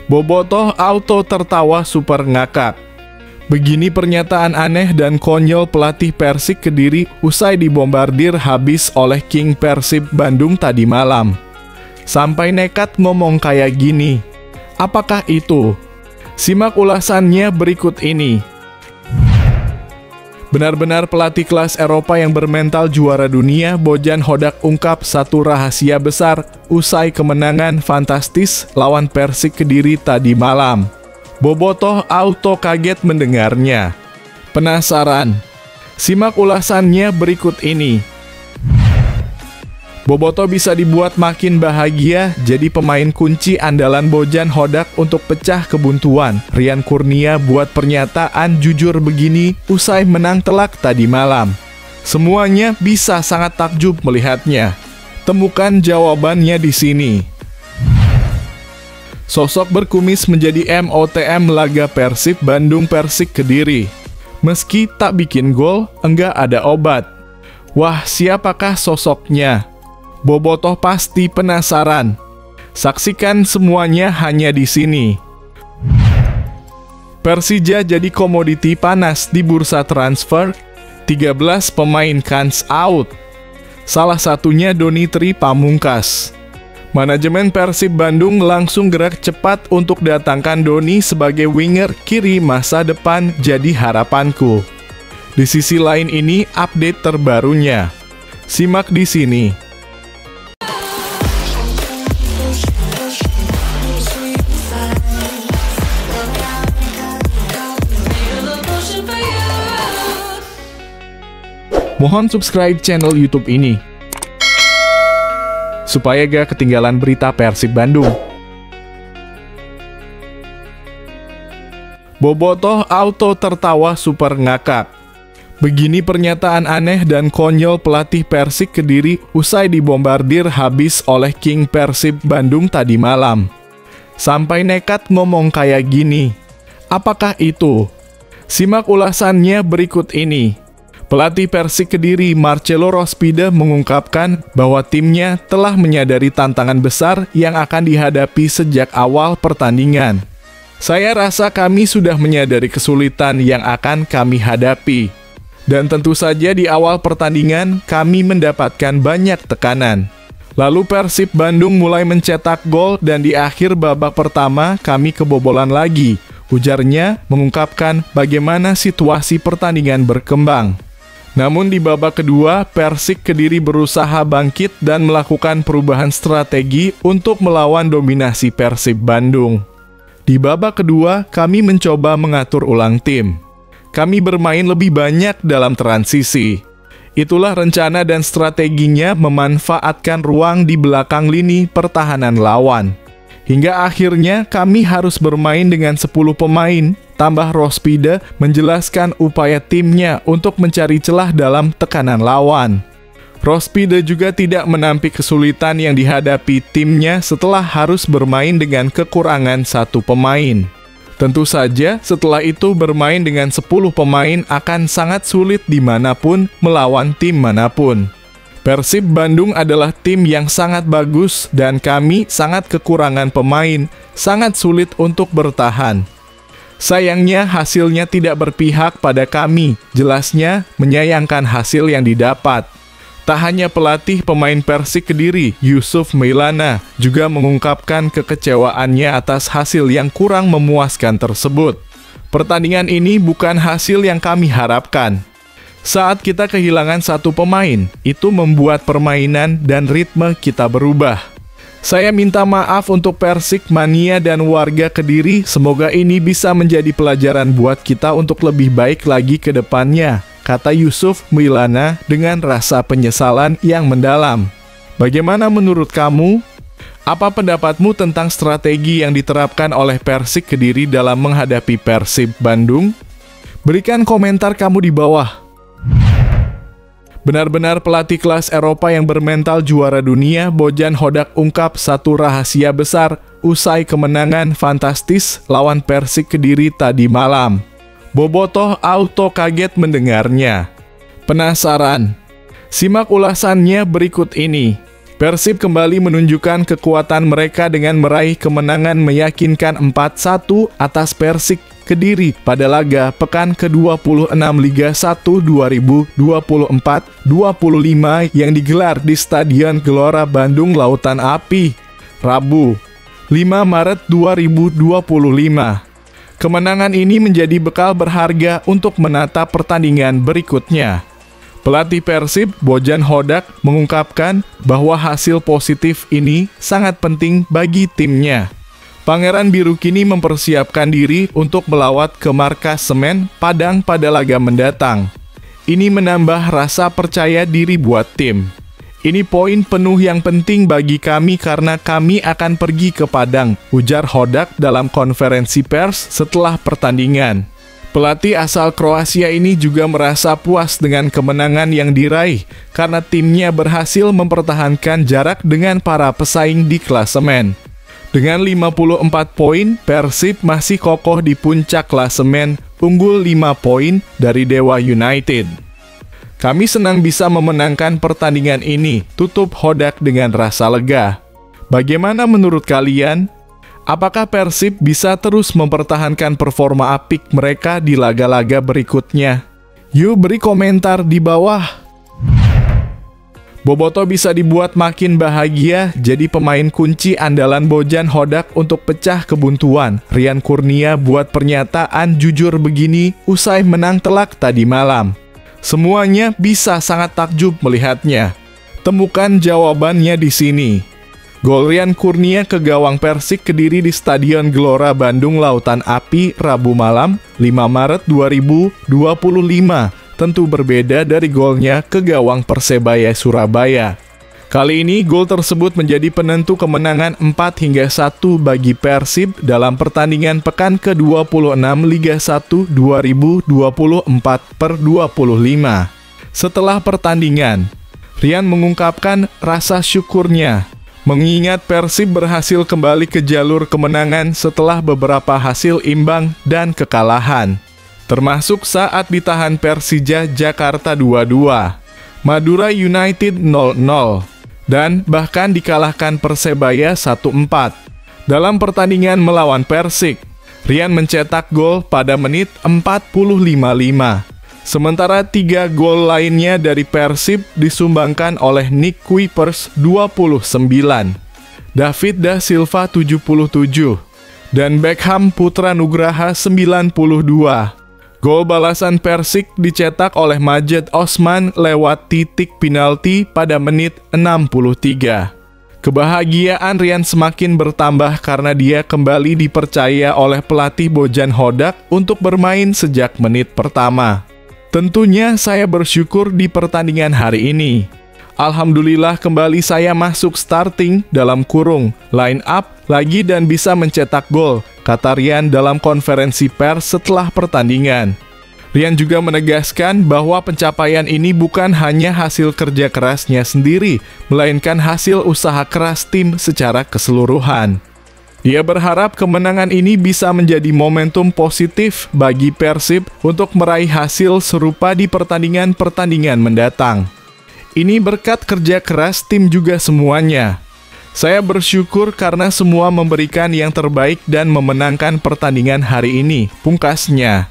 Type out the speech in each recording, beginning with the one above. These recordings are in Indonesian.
Bobotoh auto tertawa super ngakak. Begini pernyataan aneh dan konyol pelatih Persik Kediri usai dibombardir habis oleh King Persib Bandung tadi malam. Sampai nekat ngomong kayak gini. Apakah itu? Simak ulasannya berikut ini. Benar-benar pelatih kelas Eropa yang bermental juara dunia, Bojan Hodak ungkap satu rahasia besar usai kemenangan fantastis lawan Persik Kediri tadi malam. Bobotoh auto kaget mendengarnya. Penasaran? Simak ulasannya berikut ini. Bobotoh bisa dibuat makin bahagia jadi pemain kunci andalan Bojan Hodak untuk pecah kebuntuan. Rian Kurnia buat pernyataan jujur begini usai menang telak tadi malam. Semuanya bisa sangat takjub melihatnya. Temukan jawabannya di sini. Sosok berkumis menjadi MOTM laga Persib Bandung Persik Kediri. Meski tak bikin gol, enggak ada obat. Wah, siapakah sosoknya? Bobotoh pasti penasaran. Saksikan semuanya hanya di sini. Persija jadi komoditi panas di bursa transfer. 13 pemain kans out. Salah satunya Doni Tri Pamungkas. Manajemen Persib Bandung langsung gerak cepat untuk datangkan Doni sebagai winger kiri masa depan jadi harapanku. Di sisi lain ini update terbarunya. Simak di sini. Mohon subscribe channel YouTube ini supaya gak ketinggalan berita Persib Bandung. Bobotoh auto tertawa super ngakak. Begini pernyataan aneh dan konyol pelatih Persik Kediri usai dibombardir habis oleh King Persib Bandung tadi malam. Sampai nekat ngomong kayak gini. Apakah itu? Simak ulasannya berikut ini. Pelatih Persik Kediri Marcelo Rospide mengungkapkan bahwa timnya telah menyadari tantangan besar yang akan dihadapi sejak awal pertandingan. Saya rasa kami sudah menyadari kesulitan yang akan kami hadapi. Dan tentu saja di awal pertandingan kami mendapatkan banyak tekanan. Lalu Persib Bandung mulai mencetak gol dan di akhir babak pertama kami kebobolan lagi. Ujarnya mengungkapkan bagaimana situasi pertandingan berkembang. Namun di babak kedua, Persik Kediri berusaha bangkit dan melakukan perubahan strategi untuk melawan dominasi Persib Bandung. Di babak kedua, kami mencoba mengatur ulang tim. Kami bermain lebih banyak dalam transisi. Itulah rencana dan strateginya memanfaatkan ruang di belakang lini pertahanan lawan. Hingga akhirnya kami harus bermain dengan 10 pemain. Tambah Rospide menjelaskan upaya timnya untuk mencari celah dalam tekanan lawan. Rospide juga tidak menampik kesulitan yang dihadapi timnya setelah harus bermain dengan kekurangan 1 pemain. Tentu saja setelah itu bermain dengan 10 pemain akan sangat sulit dimanapun melawan tim manapun. Persib Bandung adalah tim yang sangat bagus dan kami sangat kekurangan pemain, sangat sulit untuk bertahan. Sayangnya hasilnya tidak berpihak pada kami, jelasnya menyayangkan hasil yang didapat. Tak hanya pelatih pemain Persik Kediri, Yusuf Mailana, juga mengungkapkan kekecewaannya atas hasil yang kurang memuaskan tersebut. Pertandingan ini bukan hasil yang kami harapkan. Saat kita kehilangan 1 pemain, itu membuat permainan dan ritme kita berubah. Saya minta maaf untuk Persik Mania dan warga Kediri, semoga ini bisa menjadi pelajaran buat kita untuk lebih baik lagi ke depannya, kata Yusuf Mailana dengan rasa penyesalan yang mendalam. Bagaimana menurut kamu? Apa pendapatmu tentang strategi yang diterapkan oleh Persik Kediri dalam menghadapi Persib Bandung? Berikan komentar kamu di bawah. Benar-benar pelatih kelas Eropa yang bermental juara dunia, Bojan Hodak ungkap satu rahasia besar usai kemenangan fantastis lawan Persik Kediri tadi malam. Bobotoh auto kaget mendengarnya. Penasaran? Simak ulasannya berikut ini. Persib kembali menunjukkan kekuatan mereka dengan meraih kemenangan meyakinkan 4-1 atas Persik Kediri pada laga pekan ke-26 Liga 1 2024-25 yang digelar di Stadion Gelora Bandung Lautan Api, Rabu, 5 Maret 2025. Kemenangan ini menjadi bekal berharga untuk menata pertandingan berikutnya. Pelatih Persib, Bojan Hodak, mengungkapkan bahwa hasil positif ini sangat penting bagi timnya. Pangeran Biru kini mempersiapkan diri untuk melawat ke markas Semen Padang pada laga mendatang. Ini menambah rasa percaya diri buat tim. Ini poin penuh yang penting bagi kami karena kami akan pergi ke Padang, ujar Hodak dalam konferensi pers setelah pertandingan. Pelatih asal Kroasia ini juga merasa puas dengan kemenangan yang diraih karena timnya berhasil mempertahankan jarak dengan para pesaing di klasemen. Dengan 54 poin, Persib masih kokoh di puncak klasemen, unggul 5 poin dari Dewa United. Kami senang bisa memenangkan pertandingan ini, tutup Hodak dengan rasa lega. Bagaimana menurut kalian? Apakah Persib bisa terus mempertahankan performa apik mereka di laga-laga berikutnya? Yuk beri komentar di bawah. Boboto bisa dibuat makin bahagia jadi pemain kunci andalan Bojan Hodak untuk pecah kebuntuan. Rian Kurnia buat pernyataan jujur begini usai menang telak tadi malam. Semuanya bisa sangat takjub melihatnya. Temukan jawabannya di sini. Gol Rian Kurnia ke gawang Persik Kediri di Stadion Gelora Bandung Lautan Api Rabu malam 5 Maret 2025 tentu berbeda dari golnya ke gawang Persebaya Surabaya. Kali ini gol tersebut menjadi penentu kemenangan 4-1 bagi Persib dalam pertandingan pekan ke-26 Liga 1 2024/25. Setelah pertandingan, Rian mengungkapkan rasa syukurnya mengingat Persib berhasil kembali ke jalur kemenangan setelah beberapa hasil imbang dan kekalahan, termasuk saat ditahan Persija Jakarta 2-2, Madura United 0-0, dan bahkan dikalahkan Persebaya 1-4. Dalam pertandingan melawan Persik, Rian mencetak gol pada menit 45.5. Sementara 3 gol lainnya dari Persib disumbangkan oleh Nick Kuipers 29, David Da Silva 77, dan Beckham Putra Nugraha 92. Gol balasan Persik dicetak oleh Majed Osman lewat titik penalti pada menit 63. Kebahagiaan Rian semakin bertambah karena dia kembali dipercaya oleh pelatih Bojan Hodak untuk bermain sejak menit pertama. Tentunya saya bersyukur di pertandingan hari ini. Alhamdulillah kembali saya masuk starting dalam kurung line up lagi dan bisa mencetak gol, kata Rian dalam konferensi pers setelah pertandingan. Rian juga menegaskan bahwa pencapaian ini bukan hanya hasil kerja kerasnya sendiri, melainkan hasil usaha keras tim secara keseluruhan. Ia berharap kemenangan ini bisa menjadi momentum positif bagi Persib untuk meraih hasil serupa di pertandingan-pertandingan mendatang. Ini berkat kerja keras tim juga semuanya. Saya bersyukur karena semua memberikan yang terbaik dan memenangkan pertandingan hari ini, pungkasnya.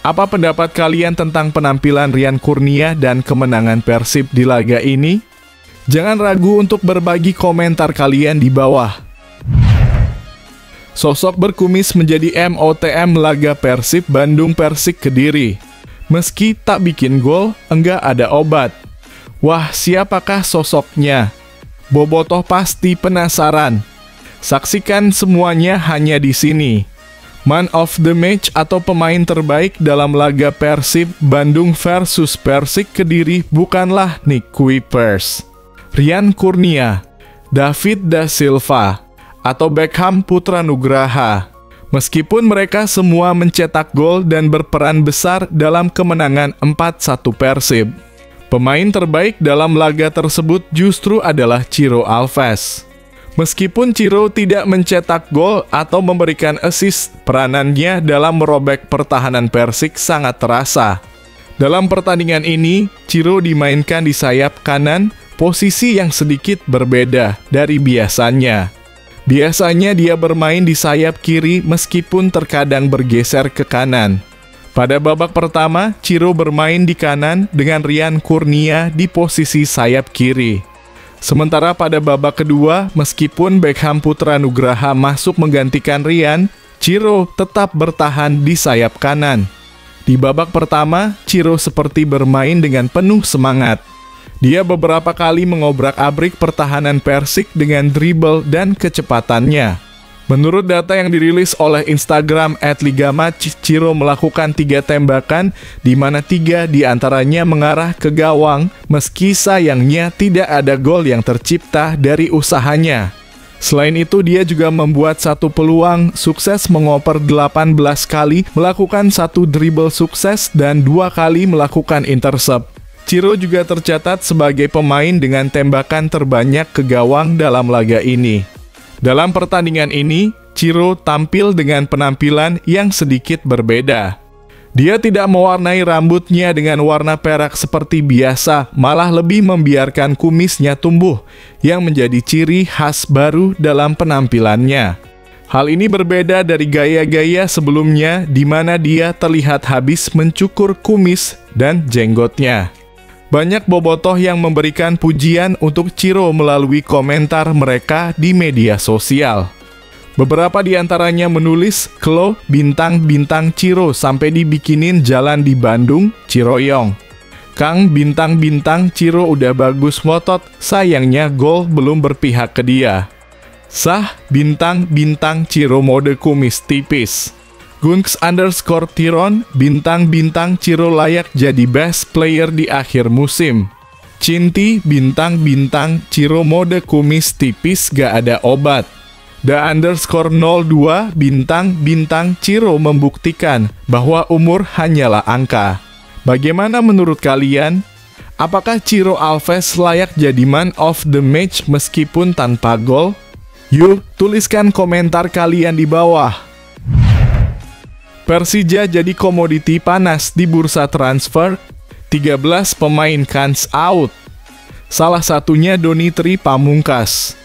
Apa pendapat kalian tentang penampilan Rian Kurnia dan kemenangan Persib di laga ini? Jangan ragu untuk berbagi komentar kalian di bawah. Sosok berkumis menjadi MOTM laga Persib Bandung Persik Kediri. Meski tak bikin gol, enggak ada obat. Wah, siapakah sosoknya? Bobotoh pasti penasaran. Saksikan semuanya hanya di sini. Man of the match atau pemain terbaik dalam laga Persib Bandung versus Persik Kediri bukanlah Nick Kuipers, Rian Kurnia, David Da Silva, atau Beckham Putra Nugraha. Meskipun mereka semua mencetak gol dan berperan besar dalam kemenangan 4-1 Persib, pemain terbaik dalam laga tersebut justru adalah Ciro Alves. Meskipun Ciro tidak mencetak gol atau memberikan assist, peranannya dalam merobek pertahanan Persik sangat terasa. Dalam pertandingan ini, Ciro dimainkan di sayap kanan, posisi yang sedikit berbeda dari biasanya. Biasanya dia bermain di sayap kiri meskipun terkadang bergeser ke kanan. Pada babak pertama, Ciro bermain di kanan dengan Rian Kurnia di posisi sayap kiri. Sementara pada babak kedua, meskipun Beckham Putra Nugraha masuk menggantikan Rian, Ciro tetap bertahan di sayap kanan. Di babak pertama, Ciro seperti bermain dengan penuh semangat. Dia beberapa kali mengobrak-abrik pertahanan Persik dengan dribble dan kecepatannya. Menurut data yang dirilis oleh Instagram @ligamatch, Ciro melakukan 3 tembakan, di mana 3 diantaranya mengarah ke gawang, meski sayangnya tidak ada gol yang tercipta dari usahanya. Selain itu, dia juga membuat 1 peluang, sukses mengoper 18 kali, melakukan 1 dribble sukses, dan 2 kali melakukan intercept. Ciro juga tercatat sebagai pemain dengan tembakan terbanyak ke gawang dalam laga ini. Dalam pertandingan ini, Ciro tampil dengan penampilan yang sedikit berbeda. Dia tidak mewarnai rambutnya dengan warna perak seperti biasa, malah lebih membiarkan kumisnya tumbuh, yang menjadi ciri khas baru dalam penampilannya. Hal ini berbeda dari gaya-gaya sebelumnya di mana dia terlihat habis mencukur kumis dan jenggotnya. Banyak bobotoh yang memberikan pujian untuk Ciro melalui komentar mereka di media sosial. Beberapa di antaranya menulis, "Klo, bintang-bintang Ciro sampai dibikinin jalan di Bandung, Ciroyong. Kang, bintang-bintang Ciro udah bagus ngotot, sayangnya gol belum berpihak ke dia. Sah, bintang-bintang Ciro mode kumis tipis. Gunks_Tiron, bintang-bintang Ciro layak jadi best player di akhir musim. Cinti, bintang-bintang Ciro mode kumis tipis gak ada obat. The_02, bintang-bintang Ciro membuktikan bahwa umur hanyalah angka. Bagaimana menurut kalian? Apakah Ciro Alves layak jadi man of the match meskipun tanpa gol? Yuk, tuliskan komentar kalian di bawah. Persija jadi komoditi panas di bursa transfer, 13 pemain kans out. Salah satunya Doni Tri Pamungkas.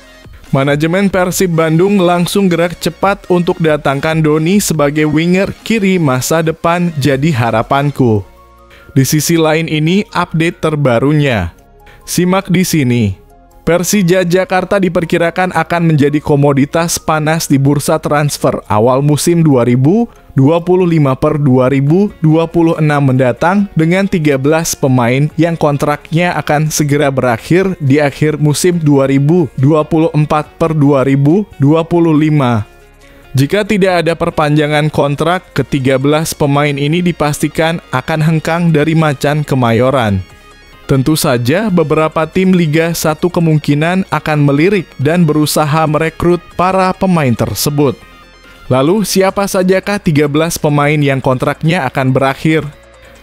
Manajemen Persib Bandung langsung gerak cepat untuk datangkan Doni sebagai winger kiri masa depan jadi harapanku. Di sisi lain ini update terbarunya. Simak di sini. Persija Jakarta diperkirakan akan menjadi komoditas panas di bursa transfer awal musim 2025/2026 mendatang dengan 13 pemain yang kontraknya akan segera berakhir di akhir musim 2024/2025. Jika tidak ada perpanjangan kontrak, ke-13 pemain ini dipastikan akan hengkang dari Macan Kemayoran. Tentu saja beberapa tim Liga 1 kemungkinan akan melirik dan berusaha merekrut para pemain tersebut. Lalu siapa sajakah 13 pemain yang kontraknya akan berakhir?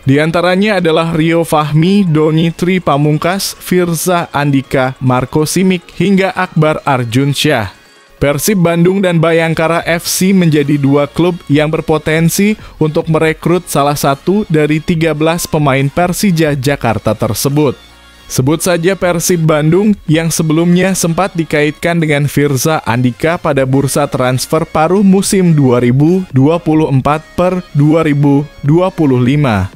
Di antaranya adalah Rio Fahmi, Doni Tri Pamungkas, Firza Andika, Marco Simic, hingga Akbar Arjunsyah. Persib Bandung dan Bayangkara FC menjadi 2 klub yang berpotensi untuk merekrut salah satu dari 13 pemain Persija Jakarta tersebut. Sebut saja Persib Bandung yang sebelumnya sempat dikaitkan dengan Firza Andika pada bursa transfer paruh musim 2024/2025.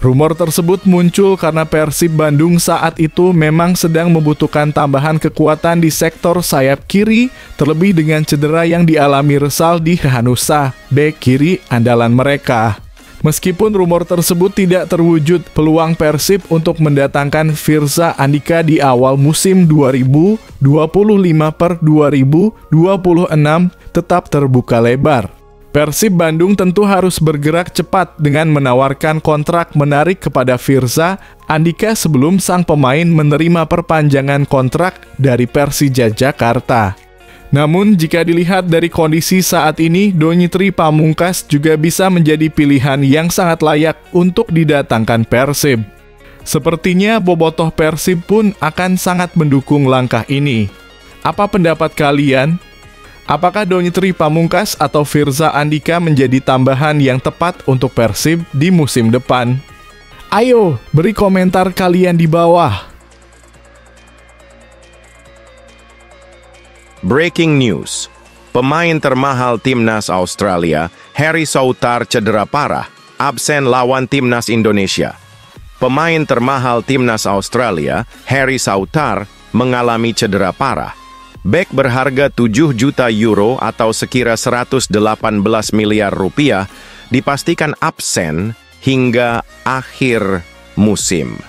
Rumor tersebut muncul karena Persib Bandung saat itu memang sedang membutuhkan tambahan kekuatan di sektor sayap kiri, terlebih dengan cedera yang dialami Resaldi Hanusa, bek kiri andalan mereka. Meskipun rumor tersebut tidak terwujud, peluang Persib untuk mendatangkan Firza Andika di awal musim 2025/2026 tetap terbuka lebar. Persib Bandung tentu harus bergerak cepat dengan menawarkan kontrak menarik kepada Firza Andika sebelum sang pemain menerima perpanjangan kontrak dari Persija Jakarta. Namun, jika dilihat dari kondisi saat ini, Doni Tri Pamungkas juga bisa menjadi pilihan yang sangat layak untuk didatangkan Persib. Sepertinya bobotoh Persib pun akan sangat mendukung langkah ini. Apa pendapat kalian? Apakah Doni Tri Pamungkas atau Firza Andika menjadi tambahan yang tepat untuk Persib di musim depan? Ayo, beri komentar kalian di bawah. Breaking news. Pemain termahal timnas Australia, Harry Souttar cedera parah, absen lawan timnas Indonesia. Pemain termahal timnas Australia, Harry Souttar, mengalami cedera parah. Bek berharga 7 juta euro atau sekira 118 miliar rupiah dipastikan absen hingga akhir musim.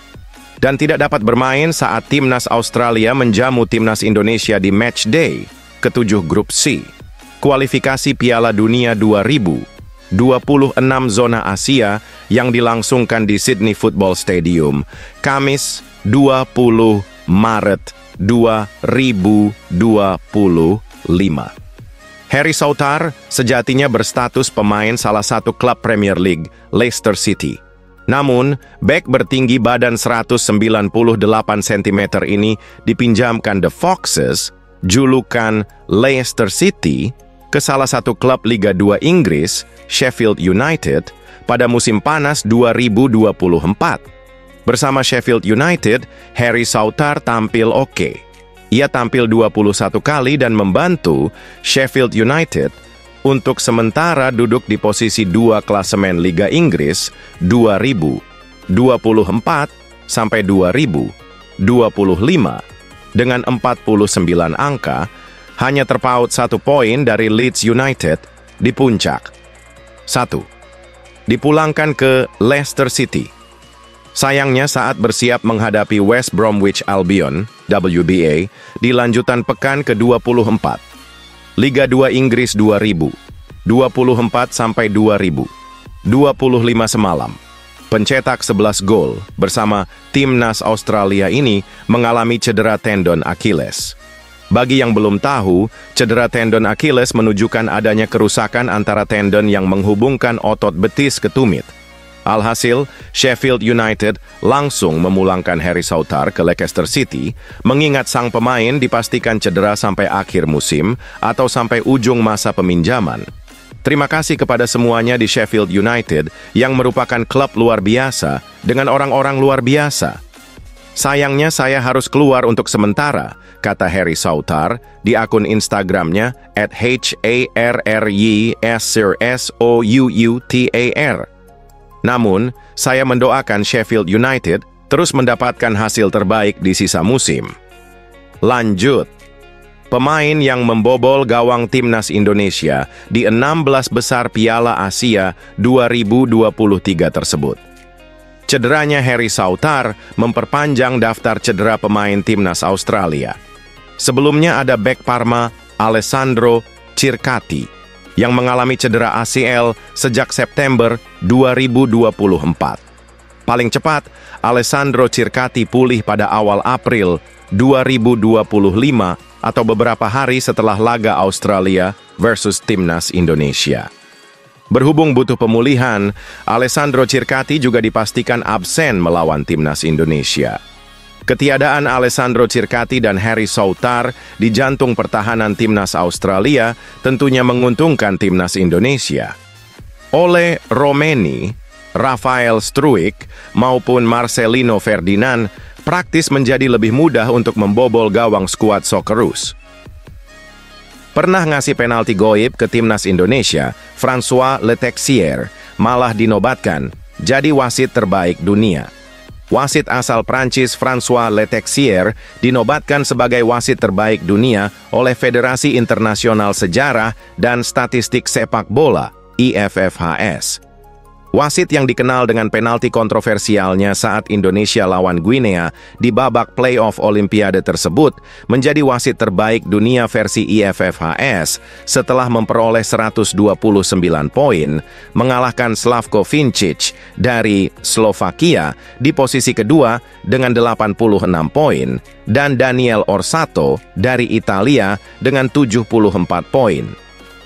Dan tidak dapat bermain saat timnas Australia menjamu timnas Indonesia di match day ke-7 grup C. Kualifikasi Piala Dunia 2026 zona Asia yang dilangsungkan di Sydney Football Stadium, Kamis 20 Maret 2025. Harry Souttar sejatinya berstatus pemain salah satu klub Premier League, Leicester City. Namun, bek bertinggi badan 198 cm ini dipinjamkan The Foxes, julukan Leicester City, ke salah satu klub Liga 2 Inggris, Sheffield United, pada musim panas 2024. Bersama Sheffield United, Harry Souttar tampil oke. Ia tampil 21 kali dan membantu Sheffield United untuk sementara duduk di posisi 2 klasemen Liga Inggris 2024 sampai 2025 dengan 49 angka, hanya terpaut 1 poin dari Leeds United di puncak. 1. Dipulangkan ke Leicester City. Sayangnya saat bersiap menghadapi West Bromwich Albion, WBA, di lanjutan pekan ke-24. Liga 2 Inggris 2024 sampai 2025 semalam. Pencetak 11 gol bersama timnas Australia ini mengalami cedera tendon Achilles. Bagi yang belum tahu, cedera tendon Achilles menunjukkan adanya kerusakan antara tendon yang menghubungkan otot betis ke tumit. Alhasil, Sheffield United langsung memulangkan Harry Souttar ke Leicester City, mengingat sang pemain dipastikan cedera sampai akhir musim atau sampai ujung masa peminjaman. Terima kasih kepada semuanya di Sheffield United yang merupakan klub luar biasa dengan orang-orang luar biasa. Sayangnya saya harus keluar untuk sementara, kata Harry Souttar di akun Instagramnya @HARRYSOUUTAR. Namun, saya mendoakan Sheffield United terus mendapatkan hasil terbaik di sisa musim. Lanjut. Pemain yang membobol gawang timnas Indonesia di 16 besar Piala Asia 2023 tersebut. Cederanya Harry Souttar memperpanjang daftar cedera pemain timnas Australia. Sebelumnya ada bek Parma, Alessandro Circati, yang mengalami cedera ACL sejak September 2024. Paling cepat, Alessandro Circati pulih pada awal April 2025 atau beberapa hari setelah laga Australia versus timnas Indonesia. Berhubung butuh pemulihan, Alessandro Circati juga dipastikan absen melawan timnas Indonesia. Ketiadaan Alessandro Circati dan Harry Souttar di jantung pertahanan timnas Australia tentunya menguntungkan timnas Indonesia. Ole Romeni, Rafael Struijk, maupun Marcelino Ferdinand praktis menjadi lebih mudah untuk membobol gawang skuad Socceroos. Pernah ngasih penalti goib ke timnas Indonesia, François Letexier malah dinobatkan jadi wasit terbaik dunia. Wasit asal Prancis François Letexier dinobatkan sebagai wasit terbaik dunia oleh Federasi Internasional Sejarah dan Statistik Sepak Bola, IFFHS. Wasit yang dikenal dengan penalti kontroversialnya saat Indonesia lawan Guinea di babak playoff Olimpiade tersebut menjadi wasit terbaik dunia versi IFFHS setelah memperoleh 129 poin, mengalahkan Slavko Vincic dari Slovakia di posisi kedua dengan 86 poin, dan Daniel Orsato dari Italia dengan 74 poin.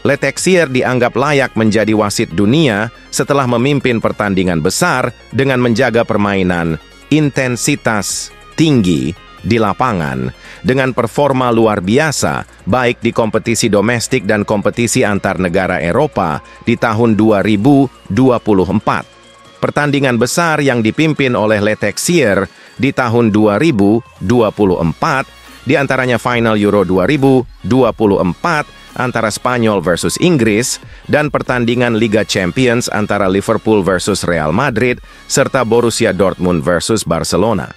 Letexier dianggap layak menjadi wasit dunia setelah memimpin pertandingan besar dengan menjaga permainan intensitas tinggi di lapangan dengan performa luar biasa baik di kompetisi domestik dan kompetisi antar negara Eropa di tahun 2024. Pertandingan besar yang dipimpin oleh Letexier di tahun 2024 di antaranya final Euro 2024 antara Spanyol versus Inggris, dan pertandingan Liga Champions antara Liverpool versus Real Madrid, serta Borussia Dortmund versus Barcelona.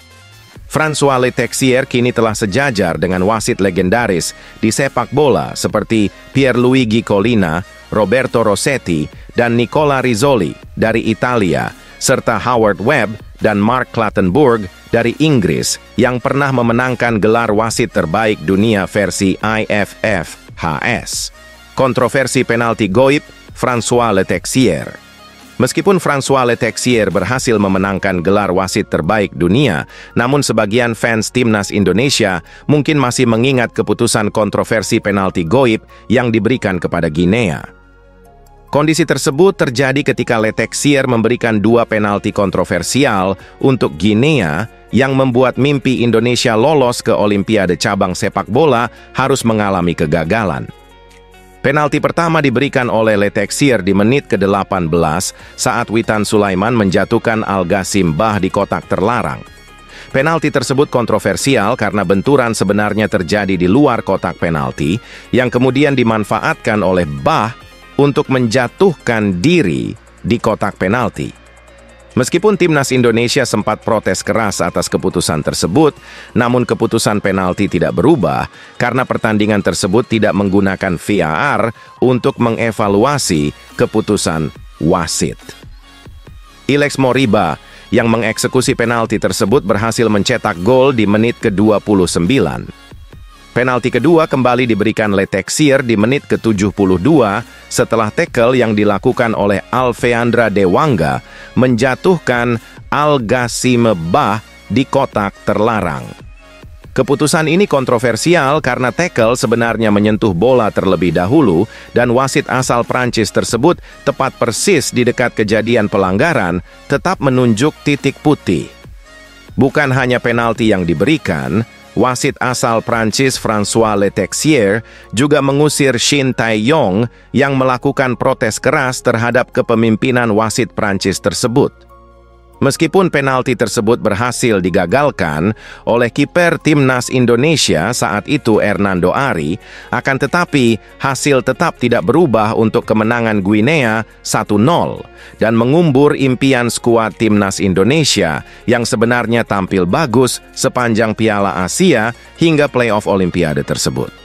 François Letexier kini telah sejajar dengan wasit legendaris di sepak bola seperti Pierluigi Collina, Roberto Rossetti, dan Nicola Rizzoli dari Italia, serta Howard Webb dan Mark Clattenburg dari Inggris yang pernah memenangkan gelar wasit terbaik dunia versi IFFHS. Kontroversi penalti goib François Letexier. Meskipun François Letexier berhasil memenangkan gelar wasit terbaik dunia, namun sebagian fans timnas Indonesia mungkin masih mengingat keputusan kontroversi penalti goib yang diberikan kepada Guinea. Kondisi tersebut terjadi ketika Letexier memberikan 2 penalti kontroversial untuk Guinea yang membuat mimpi Indonesia lolos ke Olimpiade cabang sepak bola harus mengalami kegagalan. Penalti pertama diberikan oleh Letexier di menit ke-18 saat Witan Sulaiman menjatuhkan Al-Ghasim Bah di kotak terlarang. Penalti tersebut kontroversial karena benturan sebenarnya terjadi di luar kotak penalti yang kemudian dimanfaatkan oleh Bah untuk menjatuhkan diri di kotak penalti. Meskipun timnas Indonesia sempat protes keras atas keputusan tersebut, namun keputusan penalti tidak berubah karena pertandingan tersebut tidak menggunakan VAR untuk mengevaluasi keputusan wasit. Ilex Moriba yang mengeksekusi penalti tersebut berhasil mencetak gol di menit ke-29. Penalti kedua kembali diberikan Letexier di menit ke-72 setelah tackle yang dilakukan oleh Alfeandra Dewanga menjatuhkan Al-Ghasim Bah di kotak terlarang. Keputusan ini kontroversial karena tackle sebenarnya menyentuh bola terlebih dahulu dan wasit asal Prancis tersebut tepat persis di dekat kejadian pelanggaran tetap menunjuk titik putih. Bukan hanya penalti yang diberikan, wasit asal Prancis François Letexier juga mengusir Shin Tae-yong yang melakukan protes keras terhadap kepemimpinan wasit Prancis tersebut. Meskipun penalti tersebut berhasil digagalkan oleh kiper timnas Indonesia saat itu Hernando Ari, akan tetapi hasil tetap tidak berubah untuk kemenangan Guinea 1-0 dan mengumbur impian skuad timnas Indonesia yang sebenarnya tampil bagus sepanjang Piala Asia hingga playoff Olimpiade tersebut.